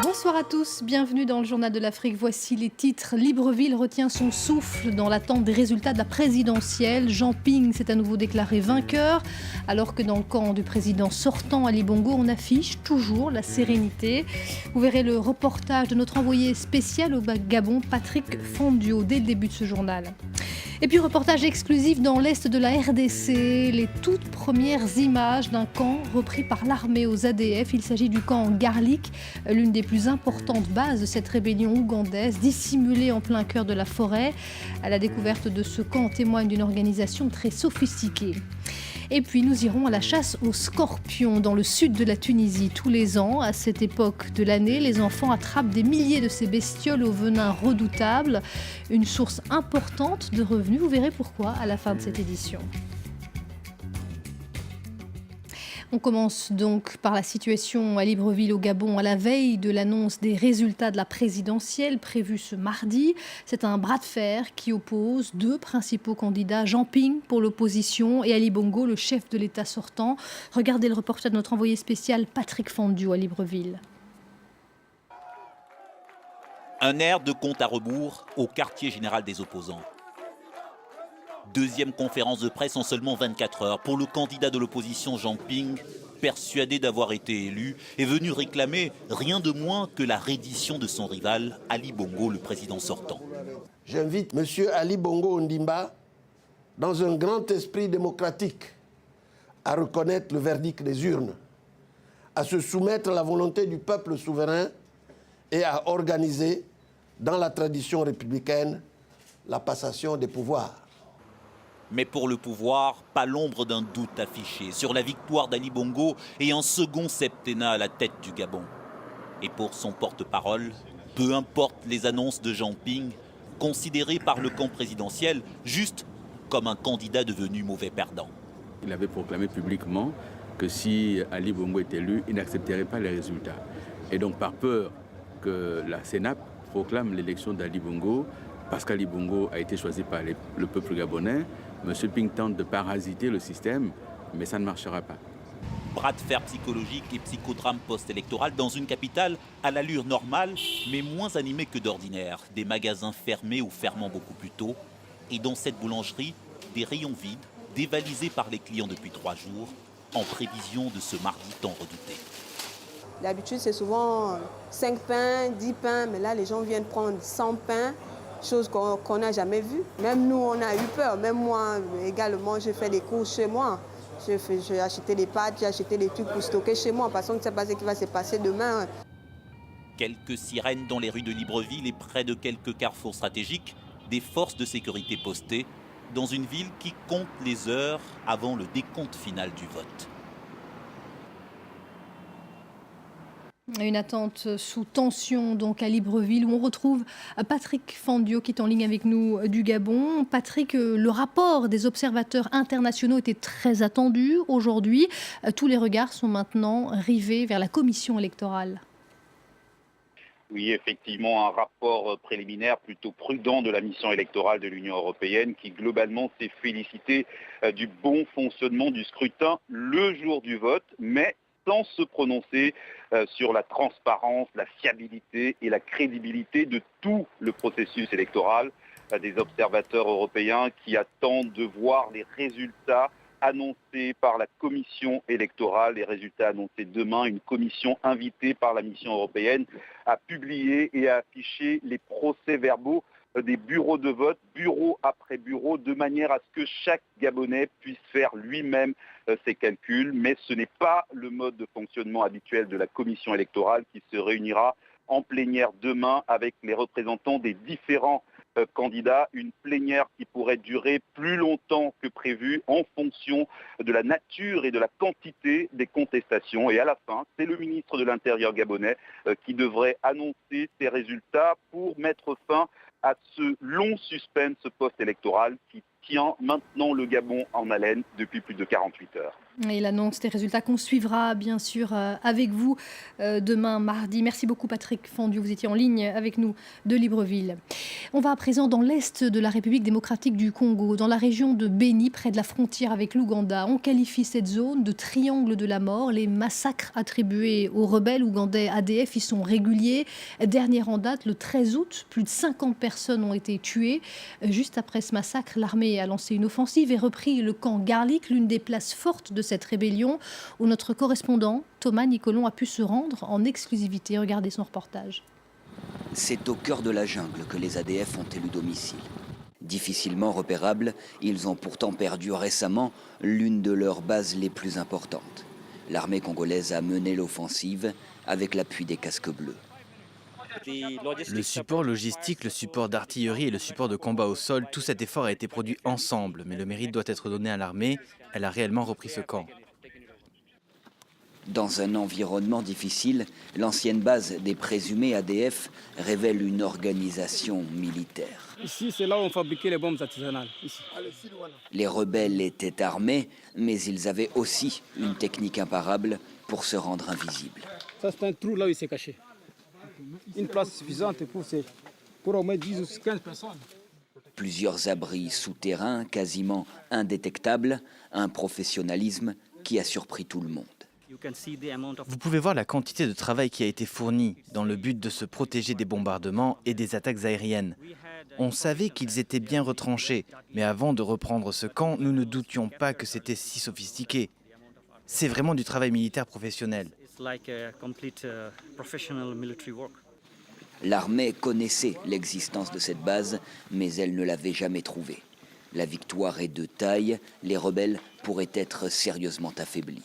Bonsoir à tous, bienvenue dans le Journal de l'Afrique. Voici les titres. Libreville retient son souffle dans l'attente des résultats de la présidentielle. Jean Ping s'est à nouveau déclaré vainqueur, alors que dans le camp du président sortant Ali Bongo, on affiche toujours la sérénité. Vous verrez le reportage de notre envoyé spécial au Gabon, Patrick Fondio, dès le début de ce journal. Et puis reportage exclusif dans l'est de la RDC, les toutes premières images d'un camp repris par l'armée aux ADF. Il s'agit du camp Garlic, l'une des plus importantes bases de cette rébellion ougandaise, dissimulée en plein cœur de la forêt. À la découverte de ce camp témoigne d'une organisation très sophistiquée. Et puis nous irons à la chasse aux scorpions dans le sud de la Tunisie. Tous les ans, à cette époque de l'année, les enfants attrapent des milliers de ces bestioles au venin redoutable. Une source importante de revenus. Vous verrez pourquoi à la fin de cette édition. On commence donc par la situation à Libreville au Gabon à la veille de l'annonce des résultats de la présidentielle prévue ce mardi. C'est un bras de fer qui oppose deux principaux candidats, Jean Ping pour l'opposition et Ali Bongo, le chef de l'État sortant. Regardez le reportage de notre envoyé spécial Patrick Fondio à Libreville. Un air de compte à rebours au quartier général des opposants. Deuxième conférence de presse en seulement 24 heures pour le candidat de l'opposition Jean Ping, persuadé d'avoir été élu, est venu réclamer rien de moins que la reddition de son rival Ali Bongo, le président sortant. J'invite M. Ali Bongo Ondimba, dans un grand esprit démocratique, à reconnaître le verdict des urnes, à se soumettre à la volonté du peuple souverain et à organiser, dans la tradition républicaine, la passation des pouvoirs. Mais pour le pouvoir, pas l'ombre d'un doute affiché sur la victoire d'Ali Bongo et un second septennat à la tête du Gabon. Et pour son porte-parole, peu importe les annonces de Jean Ping, considéré par le camp présidentiel juste comme un candidat devenu mauvais perdant. Il avait proclamé publiquement que si Ali Bongo était élu, il n'accepterait pas les résultats. Et donc par peur que la CENAP proclame l'élection d'Ali Bongo, parce qu'Ali Bongo a été choisi par le peuple gabonais, M. Ping tente de parasiter le système, mais ça ne marchera pas. Bras de fer psychologique et psychodrame post-électoral dans une capitale à l'allure normale, mais moins animée que d'ordinaire. Des magasins fermés ou fermant beaucoup plus tôt. Et dans cette boulangerie, des rayons vides, dévalisés par les clients depuis 3 jours, en prévision de ce mardi tant redouté. D'habitude, c'est souvent 5 pains, 10 pains, mais là, les gens viennent prendre 100 pains. Chose qu'on n'a jamais vue. Même nous, on a eu peur. Même moi, également, j'ai fait des courses chez moi. J'ai acheté des pâtes, j'ai acheté des trucs pour stocker chez moi, parce qu'on ne sait pas ce qui va se passer demain. Quelques sirènes dans les rues de Libreville et près de quelques carrefours stratégiques, des forces de sécurité postées dans une ville qui compte les heures avant le décompte final du vote. Une attente sous tension donc à Libreville où on retrouve Patrick Fondio qui est en ligne avec nous du Gabon. Patrick, le rapport des observateurs internationaux était très attendu aujourd'hui. Tous les regards sont maintenant rivés vers la commission électorale. Oui, effectivement, un rapport préliminaire plutôt prudent de la mission électorale de l'Union européenne qui globalement s'est félicité du bon fonctionnement du scrutin le jour du vote, mais sans se prononcer sur la transparence, la fiabilité et la crédibilité de tout le processus électoral. Des observateurs européens qui attendent de voir les résultats annoncés par la commission électorale, les résultats annoncés demain, une commission invitée par la mission européenne à publier et à afficher les procès-verbaux des bureaux de vote, bureau après bureau, de manière à ce que chaque Gabonais puisse faire lui-même ses calculs. Mais ce n'est pas le mode de fonctionnement habituel de la commission électorale qui se réunira en plénière demain avec les représentants des différents candidats. Une plénière qui pourrait durer plus longtemps que prévu en fonction de la nature et de la quantité des contestations. Et à la fin, c'est le ministre de l'Intérieur gabonais qui devrait annoncer ses résultats pour mettre fin à ce long suspense post-électoral qui tient maintenant le Gabon en haleine depuis plus de 48 heures. Et l'annonce des résultats qu'on suivra bien sûr avec vous demain mardi. Merci beaucoup Patrick Fendu, vous étiez en ligne avec nous de Libreville. On va à présent dans l'est de la République démocratique du Congo, dans la région de Béni, près de la frontière avec l'Ouganda. On qualifie cette zone de triangle de la mort. Les massacres attribués aux rebelles ougandais ADF y sont réguliers. Dernier en date, le 13 août, plus de 50 personnes ont été tuées. Juste après ce massacre, l'armée a lancé une offensive et repris le camp Garlic, l'une des places fortes de cette rébellion, où notre correspondant Thomas Nicolon a pu se rendre en exclusivité. Regardez son reportage. C'est au cœur de la jungle que les ADF ont élu domicile. Difficilement repérables, ils ont pourtant perdu récemment l'une de leurs bases les plus importantes. L'armée congolaise a mené l'offensive avec l'appui des casques bleus. Le support logistique, le support d'artillerie et le support de combat au sol, tout cet effort a été produit ensemble, mais le mérite doit être donné à l'armée. Elle a réellement repris ce camp. Dans un environnement difficile, l'ancienne base des présumés ADF révèle une organisation militaire. Ici, c'est là où on fabriquait les bombes artisanales. Ici. Les rebelles étaient armés, mais ils avaient aussi une technique imparable pour se rendre invisibles. Ça, c'est un trou là où il s'est caché. Une place suffisante pour au moins 10 ou 15 personnes. Plusieurs abris souterrains, quasiment indétectables, un professionnalisme qui a surpris tout le monde. Vous pouvez voir la quantité de travail qui a été fournie dans le but de se protéger des bombardements et des attaques aériennes. On savait qu'ils étaient bien retranchés, mais avant de reprendre ce camp, nous ne doutions pas que c'était si sophistiqué. C'est vraiment du travail militaire professionnel. L'armée connaissait l'existence de cette base, mais elle ne l'avait jamais trouvée. La victoire est de taille, les rebelles pourraient être sérieusement affaiblis.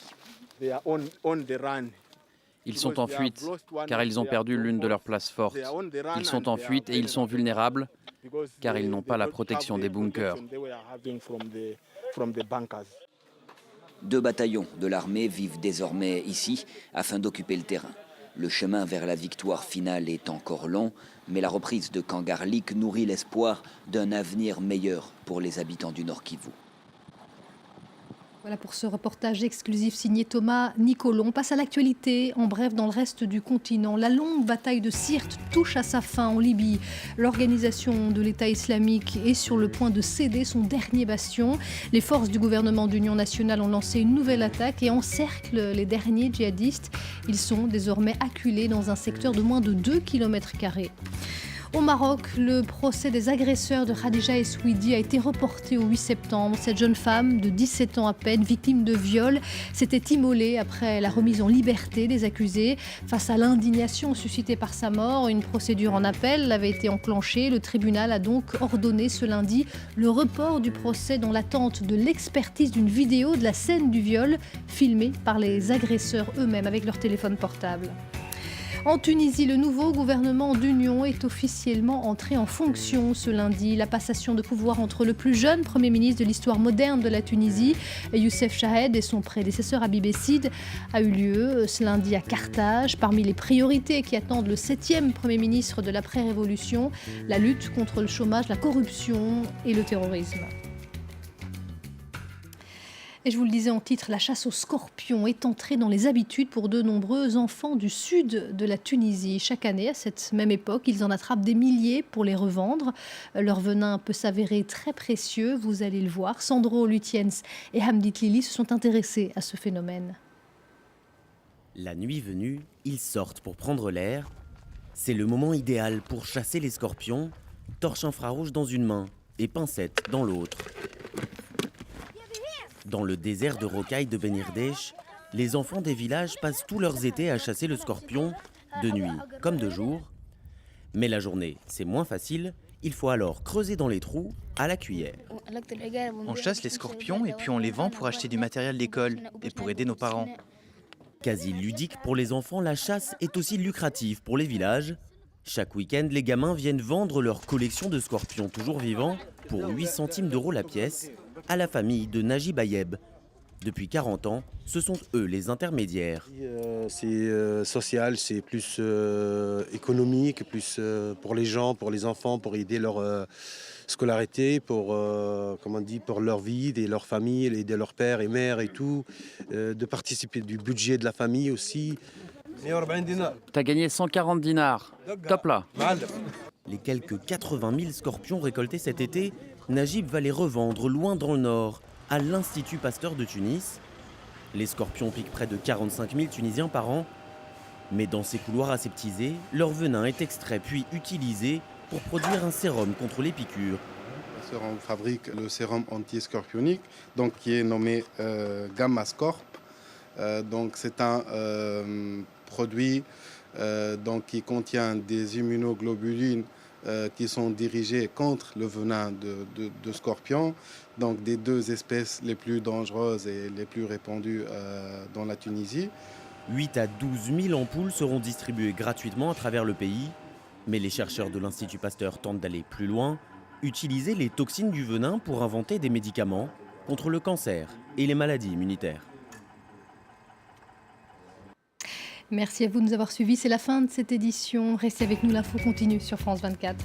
Ils sont en fuite, car ils ont perdu l'une de leurs places fortes. Ils sont en fuite et ils sont vulnérables, car ils n'ont pas la protection des bunkers. 2 bataillons de l'armée vivent désormais ici afin d'occuper le terrain. Le chemin vers la victoire finale est encore long, mais la reprise de Camp Garlic nourrit l'espoir d'un avenir meilleur pour les habitants du Nord Kivu. Voilà pour ce reportage exclusif signé Thomas Nicolon. On passe à l'actualité, en bref, dans le reste du continent. La longue bataille de Sirte touche à sa fin en Libye. L'organisation de l'État islamique est sur le point de céder son dernier bastion. Les forces du gouvernement d'union nationale ont lancé une nouvelle attaque et encerclent les derniers djihadistes. Ils sont désormais acculés dans un secteur de moins de 2 km². Au Maroc, le procès des agresseurs de Khadija Eswidi a été reporté au 8 septembre. Cette jeune femme de 17 ans à peine, victime de viol, s'était immolée après la remise en liberté des accusés. Face à l'indignation suscitée par sa mort, une procédure en appel avait été enclenchée. Le tribunal a donc ordonné ce lundi le report du procès dans l'attente de l'expertise d'une vidéo de la scène du viol filmée par les agresseurs eux-mêmes avec leur téléphone portable. En Tunisie, le nouveau gouvernement d'union est officiellement entré en fonction ce lundi. La passation de pouvoir entre le plus jeune Premier ministre de l'histoire moderne de la Tunisie, Youssef Chahed, et son prédécesseur Habib Essid a eu lieu ce lundi à Carthage. Parmi les priorités qui attendent le 7e Premier ministre de l'après-révolution, la lutte contre le chômage, la corruption et le terrorisme. Et je vous le disais en titre, la chasse aux scorpions est entrée dans les habitudes pour de nombreux enfants du sud de la Tunisie. Chaque année, à cette même époque, ils en attrapent des milliers pour les revendre. Leur venin peut s'avérer très précieux, vous allez le voir. Sandro Lutiens et Hamdit Lili se sont intéressés à ce phénomène. La nuit venue, ils sortent pour prendre l'air. C'est le moment idéal pour chasser les scorpions, torche infrarouge dans une main et pincette dans l'autre. Dans le désert de rocailles de Benirdesh, les enfants des villages passent tous leurs étés à chasser le scorpion, de nuit comme de jour. Mais la journée, c'est moins facile, il faut alors creuser dans les trous à la cuillère. On chasse les scorpions et puis on les vend pour acheter du matériel d'école et pour aider nos parents. Quasi ludique pour les enfants, la chasse est aussi lucrative pour les villages. Chaque week-end, les gamins viennent vendre leur collection de scorpions toujours vivants pour 8 centimes d'euros la pièce à la famille de Najib Ayeb. Depuis 40 ans, ce sont eux les intermédiaires. C'est social, c'est plus économique, plus pour les gens, pour les enfants, pour aider leur scolarité, pour leur vie, aider leur famille, aider leur père et mère et tout, de participer du budget de la famille aussi. T'as gagné 140 dinars. Top là. Les quelques 80 000 scorpions récoltés cet été, Najib va les revendre loin dans le nord, à l'Institut Pasteur de Tunis. Les scorpions piquent près de 45 000 Tunisiens par an. Mais dans ces couloirs aseptisés, leur venin est extrait puis utilisé pour produire un sérum contre les piqûres. On fabrique le sérum anti-scorpionique, donc qui est nommé Gammascorp. Donc c'est un produit qui contient des immunoglobulines qui sont dirigées contre le venin de scorpion, donc des deux espèces les plus dangereuses et les plus répandues dans la Tunisie. 8 à 12 000 ampoules seront distribuées gratuitement à travers le pays. Mais les chercheurs de l'Institut Pasteur tentent d'aller plus loin, utiliser les toxines du venin pour inventer des médicaments contre le cancer et les maladies immunitaires. Merci à vous de nous avoir suivis. C'est la fin de cette édition. Restez avec nous, l'info continue sur France 24.